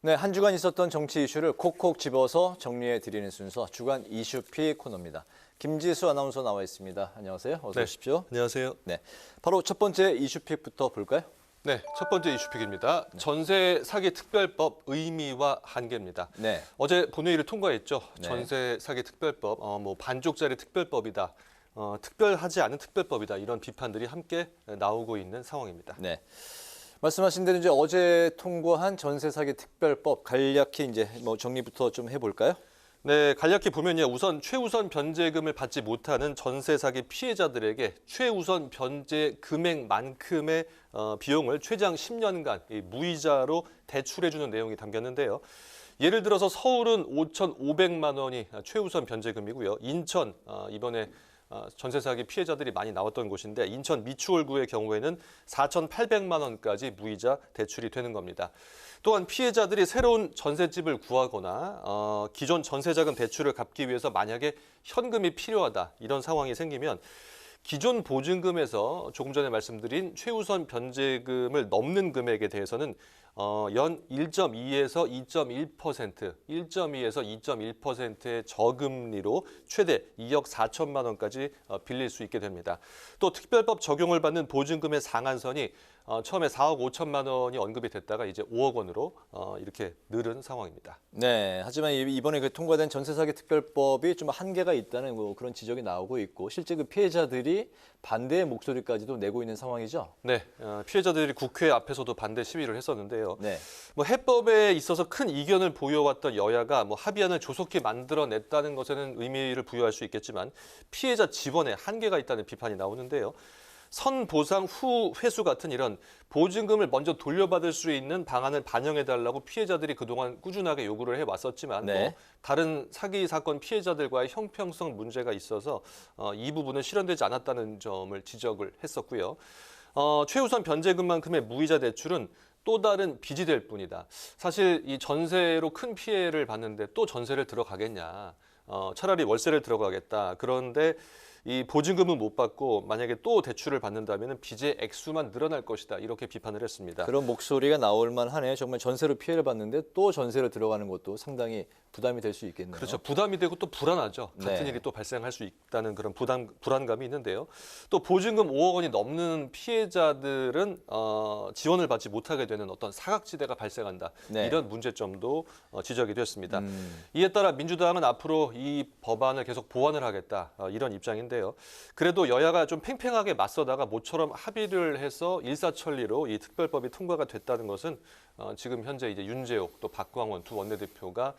네, 한 주간 있었던 정치 이슈를 콕콕 집어서 정리해 드리는 순서 주간 이슈픽 코너입니다. 김지수 아나운서 나와 있습니다. 안녕하세요. 어서 오십시오. 안녕하세요. 네, 바로 첫 번째 이슈픽부터 볼까요? 네, 첫 번째 이슈픽입니다. 전세 사기 특별법 의미와 한계입니다. 네. 어제 본회의를 통과했죠. 네. 전세 사기 특별법, 반쪽짜리 특별법이다. 특별하지 않은 특별법이다. 이런 비판들이 함께 나오고 있는 상황입니다. 네. 말씀하신 대로 이제 어제 통과한 전세 사기 특별법 간략히 이제 정리부터 좀 해볼까요? 네, 간략히 보면요. 우선 최우선 변제금을 받지 못하는 전세 사기 피해자들에게 최우선 변제 금액만큼의 비용을 최장 10년간 무이자로 대출해주는 내용이 담겼는데요. 예를 들어서 서울은 5,500만 원이 최우선 변제금이고요. 인천 이번에 전세 사기 피해자들이 많이 나왔던 곳인데 인천 미추홀구의 경우에는 4,800만 원까지 무이자 대출이 되는 겁니다. 또한 피해자들이 새로운 전셋집을 구하거나 기존 전세자금 대출을 갚기 위해서 만약에 현금이 필요하다 이런 상황이 생기면 기존 보증금에서 조금 전에 말씀드린 최우선 변제금을 넘는 금액에 대해서는 연 1.2에서 2.1%, 1.2에서 2.1%의 저금리로 최대 2억 4천만 원까지 빌릴 수 있게 됩니다. 또 특별법 적용을 받는 보증금의 상한선이 처음에 4억 5천만 원이 언급이 됐다가 이제 5억 원으로 이렇게 늘은 상황입니다. 네, 하지만 이번에 그 통과된 전세 사기 특별법이 좀 한계가 있다는 그런 지적이 나오고 있고 실제 그 피해자들이 반대의 목소리까지도 내고 있는 상황이죠. 네, 피해자들이 국회 앞에서도 반대 시위를 했었는데요. 네. 해법에 있어서 큰 이견을 보여왔던 여야가 합의안을 조속히 만들어냈다는 것에는 의미를 부여할 수 있겠지만 피해자 지원에 한계가 있다는 비판이 나오는데요. 선보상 후 회수 같은 이런 보증금을 먼저 돌려받을 수 있는 방안을 반영해달라고 피해자들이 그동안 꾸준하게 요구를 해왔었지만 네. 다른 사기 사건 피해자들과의 형평성 문제가 있어서 이 부분은 실현되지 않았다는 점을 지적을 했었고요. 최우선 변제금만큼의 무이자 대출은 또 다른 빚이 될 뿐이다. 사실 이 전세로 큰 피해를 봤는데 또 전세를 들어가겠냐. 차라리 월세를 들어가겠다. 그런데 이 보증금은 못 받고 만약에 또 대출을 받는다면 빚의 액수만 늘어날 것이다. 이렇게 비판을 했습니다. 그런 목소리가 나올 만하네요. 정말 전세로 피해를 받는데 또 전세로 들어가는 것도 상당히 부담이 될 수 있겠네요. 그렇죠. 부담이 되고 또 불안하죠. 같은 네. 일이 또 발생할 수 있다는 그런 불안감이 있는데요. 또 보증금 5억 원이 넘는 피해자들은 지원을 받지 못하게 되는 어떤 사각지대가 발생한다. 네. 이런 문제점도 지적이 됐습니다. 이에 따라 민주당은 앞으로 이 법안을 계속 보완을 하겠다. 이런 입장인데요. 그래도 여야가 좀 팽팽하게 맞서다가 모처럼 합의를 해서 일사천리로 이 특별법이 통과가 됐다는 것은 지금 현재 이제 윤재옥 또 박광원 두 원내대표가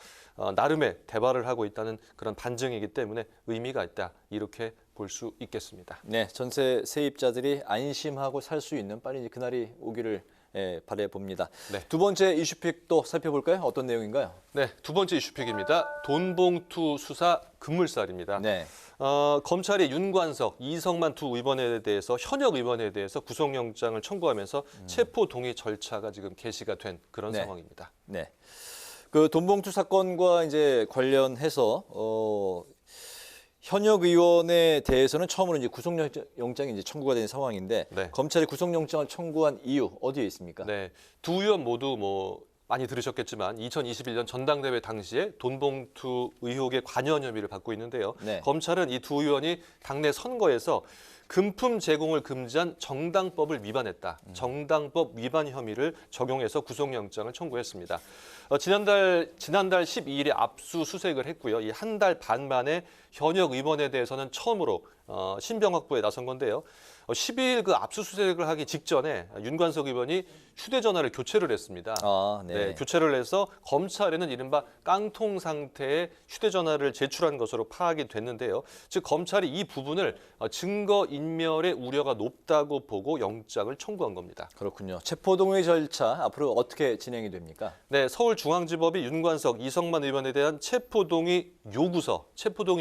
나름의 대화를 하고 있다는 그런 반증이기 때문에 의미가 있다 이렇게 볼 수 있겠습니다. 네, 전세 세입자들이 안심하고 살 수 있는 빨리 이제 그날이 오기를 바래 봅니다. 네. 두 번째 이슈픽도 살펴볼까요? 어떤 내용인가요? 네, 두 번째 이슈픽입니다. 돈봉투 수사 급물살입니다. 네. 검찰이 윤관석, 이성만 두 의원에 대해서 현역 의원에 대해서 구속영장을 청구하면서 체포 동의 절차가 지금 개시가 된 그런 네. 상황입니다. 네. 그 돈봉투 사건과 이제 관련해서 현역 의원에 대해서는 처음으로 이제 구속영장이 이제 청구가 된 상황인데 네. 검찰이 구속영장을 청구한 이유 어디에 있습니까? 네, 두 의원 모두 많이 들으셨겠지만 2021년 전당대회 당시에 돈봉투 의혹의 관여 혐의를 받고 있는데요. 네. 검찰은 이 두 의원이 당내 선거에서 금품 제공을 금지한 정당법을 위반했다. 정당법 위반 혐의를 적용해서 구속영장을 청구했습니다. 지난달 12일에 압수수색을 했고요. 이 한 달 반 만에 현역 의원에 대해서는 처음으로 신병 확보에 나선 건데요. 12일 그 압수수색을 하기 직전에 윤관석 의원이 휴대전화를 교체를 했습니다. 아, 네. 네, 교체를 해서 검찰에는 이른바 깡통 상태의 휴대전화를 제출한 것으로 파악이 됐는데요. 즉 검찰이 이 부분을 증거인멸의 우려가 높다고 보고 영장을 청구한 겁니다. 그렇군요. 체포동의 절차 앞으로 어떻게 진행이 됩니까? 네, 서울중앙지법이 윤관석, 이성만 의원에 대한 체포동의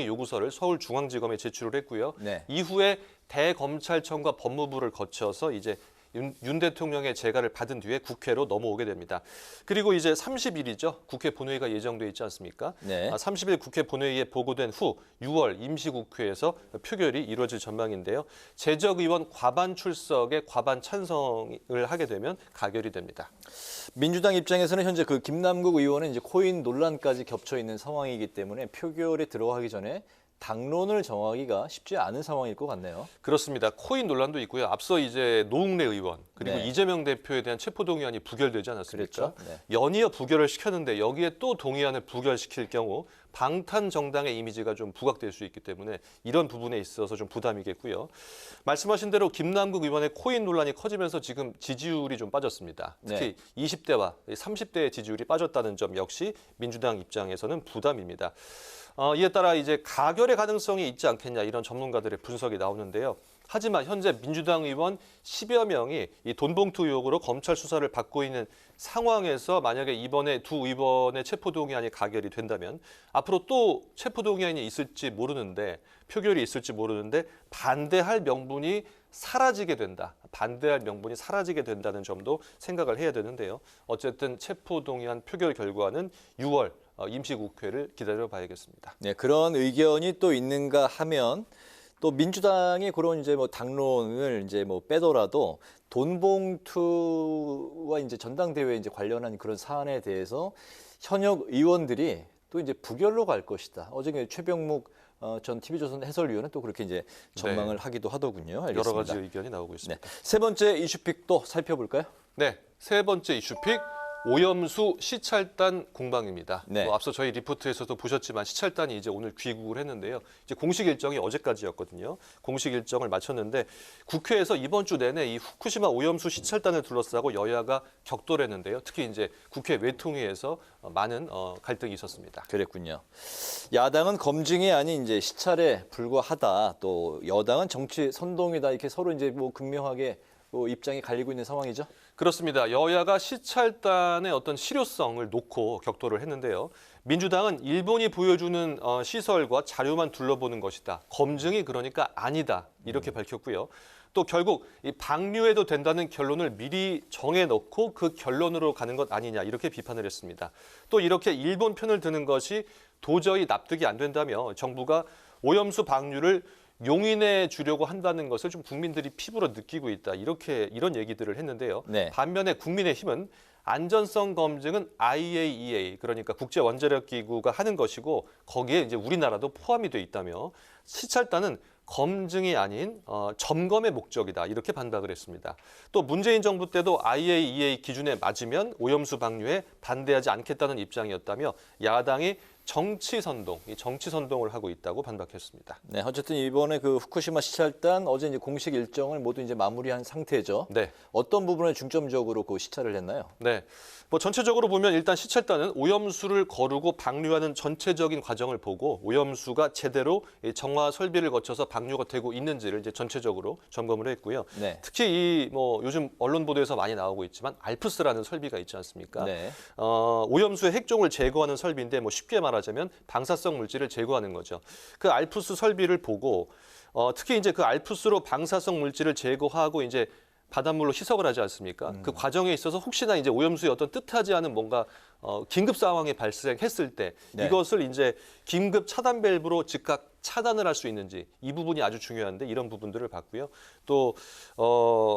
요구서를 서울중앙지검에 제출을 했고요. 네. 이후에 대검찰청과 법무부를 거쳐서 이제 윤 대통령의 재가를 받은 뒤에 국회로 넘어오게 됩니다. 그리고 이제 30일이죠. 국회 본회의가 예정돼 있지 않습니까? 네. 30일 국회 본회의에 보고된 후 6월 임시국회에서 표결이 이루어질 전망인데요. 재적 의원 과반 출석에 과반 찬성을 하게 되면 가결이 됩니다. 민주당 입장에서는 현재 그 김남국 의원은 이제 코인 논란까지 겹쳐 있는 상황이기 때문에 표결에 들어가기 전에 당론을 정하기가 쉽지 않은 상황일 것 같네요. 그렇습니다. 코인 논란도 있고요. 앞서 이제 노웅래 의원 그리고 네. 이재명 대표에 대한 체포동의안이 부결되지 않았습니까? 그랬죠. 네. 연이어 부결을 시켰는데 여기에 또 동의안을 부결시킬 경우 방탄 정당의 이미지가 좀 부각될 수 있기 때문에 이런 부분에 있어서 좀 부담이겠고요. 말씀하신 대로 김남국 의원의 코인 논란이 커지면서 지금 지지율이 좀 빠졌습니다. 특히 20대와 30대의 지지율이 빠졌다는 점 역시 민주당 입장에서는 부담입니다. 이에 따라 이제 가결의 가능성이 있지 않겠냐 이런 전문가들의 분석이 나오는데요. 하지만 현재 민주당 의원 10여 명이 이 돈봉투 의혹으로 검찰 수사를 받고 있는 상황에서 만약에 이번에 두 의원의 체포동의안이 가결이 된다면 앞으로 또 체포동의안이 있을지 모르는데 표결이 있을지 모르는데 반대할 명분이 사라지게 된다. 반대할 명분이 사라지게 된다는 점도 생각을 해야 되는데요. 어쨌든 체포동의안 표결 결과는 6월 임시국회를 기다려봐야겠습니다. 네, 그런 의견이 또 있는가 하면 또 민주당이 그런 이제 뭐 당론을 이제 뭐 빼더라도 돈봉투와 이제 전당대회 이제 관련한 그런 사안에 대해서 현역 의원들이 또 이제 부결로 갈 것이다. 어제 최병묵 전 TV조선 해설위원은 또 그렇게 이제 전망을 하기도 하더군요. 알겠습니다. 여러 가지 의견이 나오고 있습니다. 네, 세 번째 이슈픽 또 살펴볼까요? 네, 세 번째 이슈픽. 오염수 시찰단 공방입니다. 네. 앞서 저희 리포트에서도 보셨지만 시찰단이 이제 오늘 귀국을 했는데요. 이제 공식 일정이 어제까지였거든요. 공식 일정을 마쳤는데 국회에서 이번 주 내내 이 후쿠시마 오염수 시찰단을 둘러싸고 여야가 격돌했는데요. 특히 이제 국회 외통위에서 많은 갈등이 있었습니다. 그랬군요. 야당은 검증이 아닌 이제 시찰에 불과하다. 또 여당은 정치 선동이다. 이렇게 서로 이제 뭐 극명하게 입장이 갈리고 있는 상황이죠. 그렇습니다. 여야가 시찰단의 어떤 실효성을 놓고 격돌을 했는데요. 민주당은 일본이 보여주는 시설과 자료만 둘러보는 것이다. 검증이 그러니까 아니다. 이렇게 밝혔고요. 또 결국 이 방류해도 된다는 결론을 미리 정해놓고 그 결론으로 가는 것 아니냐 이렇게 비판을 했습니다. 또 이렇게 일본 편을 드는 것이 도저히 납득이 안 된다며 정부가 오염수 방류를 용인해 주려고 한다는 것을 좀 국민들이 피부로 느끼고 있다. 이런 얘기들을 했는데요. 네. 반면에 국민의힘은 안전성 검증은 IAEA 그러니까 국제 원자력 기구가 하는 것이고 거기에 이제 우리나라도 포함이 돼 있다며 시찰단은 검증이 아닌 점검의 목적이다 이렇게 반박을 했습니다. 또 문재인 정부 때도 IAEA 기준에 맞으면 오염수 방류에 반대하지 않겠다는 입장이었다며 야당이 정치 선동을 하고 있다고 반박했습니다. 네, 어쨌든 이번에 그 후쿠시마 시찰단 어제 이제 공식 일정을 모두 이제 마무리한 상태죠. 네. 어떤 부분을 중점적으로 그 시찰을 했나요? 네. 뭐 전체적으로 보면 일단 시찰단은 오염수를 거르고 방류하는 전체적인 과정을 보고 오염수가 제대로 정화 설비를 거쳐서 방류가 되고 있는지를 이제 전체적으로 점검을 했고요. 네. 특히 이 뭐 요즘 언론 보도에서 많이 나오고 있지만 알프스라는 설비가 있지 않습니까? 네. 오염수의 핵종을 제거하는 설비인데 뭐 쉽게 말하자면 방사성 물질을 제거하는 거죠. 그 알프스 설비를 보고 특히 이제 그 알프스로 방사성 물질을 제거하고 이제 바닷물로 희석을 하지 않습니까? 그 과정에 있어서 혹시나 이제 오염수의 어떤 뜻하지 않은 뭔가 긴급 상황이 발생했을 때 네. 이것을 이제 긴급 차단 밸브로 즉각 차단을 할 수 있는지 이 부분이 아주 중요한데 이런 부분들을 봤고요. 또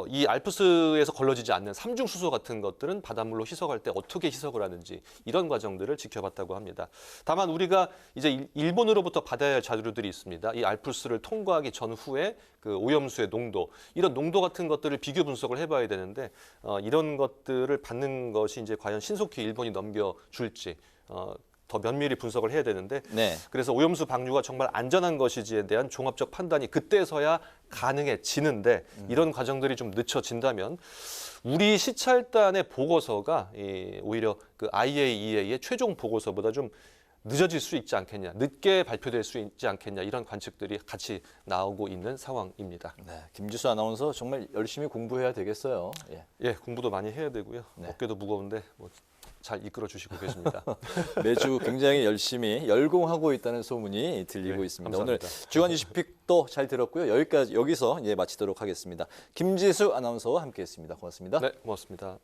이 알프스에서 걸러지지 않는 삼중수소 같은 것들은 바닷물로 희석할 때 어떻게 희석을 하는지 이런 과정들을 지켜봤다고 합니다. 다만 우리가 이제 일본으로부터 받아야 할 자료들이 있습니다. 이 알프스를 통과하기 전후에 그 오염수의 농도 이런 농도 같은 것들을 비교 분석을 해봐야 되는데 이런 것들을 받는 것이 이제 과연 신속히 일본이 넘겨줄지 더 면밀히 분석을 해야 되는데 네. 그래서 오염수 방류가 정말 안전한 것인지에 대한 종합적 판단이 그때서야 가능해지는데 이런 과정들이 좀 늦춰진다면 우리 시찰단의 보고서가 오히려 그 IAEA의 최종 보고서보다 좀 늦어질 수 있지 않겠냐, 늦게 발표될 수 있지 않겠냐 이런 관측들이 같이 나오고 있는 상황입니다. 네, 김지수 아나운서 정말 열심히 공부해야 되겠어요. 예. 예, 공부도 많이 해야 되고요. 네. 어깨도 무거운데 뭐 잘 이끌어 주시고 계십니다. 매주 굉장히 열심히 열공하고 있다는 소문이 들리고 네, 있습니다. 감사합니다. 오늘 주간 이슈픽도 잘 들었고요. 여기서 마치도록 하겠습니다. 김지수 아나운서와 함께했습니다. 고맙습니다. 네, 고맙습니다.